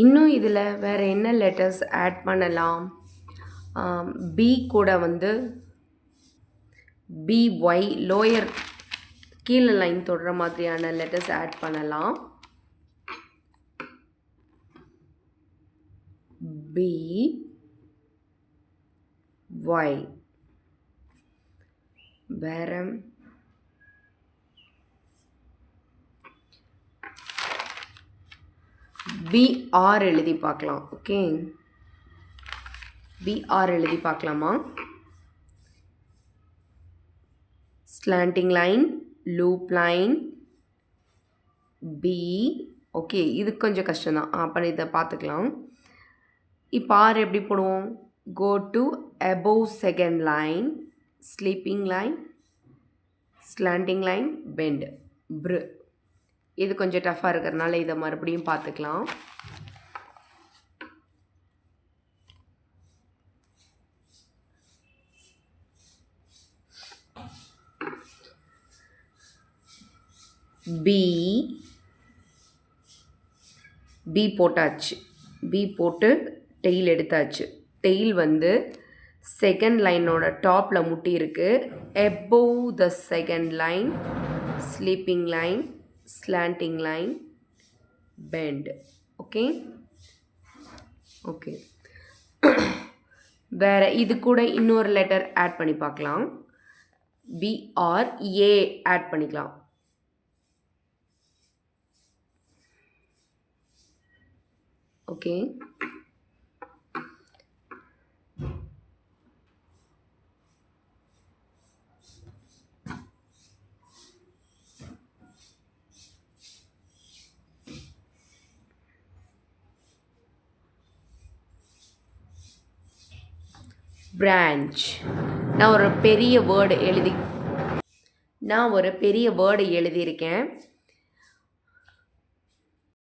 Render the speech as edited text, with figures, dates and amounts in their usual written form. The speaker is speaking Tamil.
இன்னும் இதில் வேறு என்ன லெட்டர்ஸ் ஆட் பண்ணலாம்? பி கூட வந்து பிஒய் லோயர் கீழே லைன் தொடுற மாதிரியான லெட்டர்ஸ் ஆட் பண்ணலாம். பி ஒய் வேற பிஆர் எழுதி பார்க்கலாம். ஓகே, பிஆர் எழுதி பார்க்கலாமா? Slanting line, loop line, B. Okay, இது கொஞ்சம் கஷ்டம்தான். அப்போ இதை பார்த்துக்கலாம். இப்போ ஆர் எப்படி போடுவோம்? Go to above second line, sleeping line, slanting line, bend, br. இது கொஞ்சம் டஃப்பாக இருக்கிறதுனால இதை மறுபடியும் பார்த்துக்கலாம். பி போட்டாச்சு. பி போட்டு டெயில் எடுத்தாச்சு. டெயில் வந்து செகண்ட் லைனோட டாப்பில் முட்டி இருக்கு. above the second line, sleeping line, slanting line, bend. Okay okay. வேறு இது கூட இன்னொரு லெட்டர் ஆட் பண்ணி பார்க்கலாம். பிஆர் ஏ ஆட் பண்ணிக்கலாம். Okay, branch. நான் ஒரு பெரிய வேர்டு எழுதியிருக்கேன்.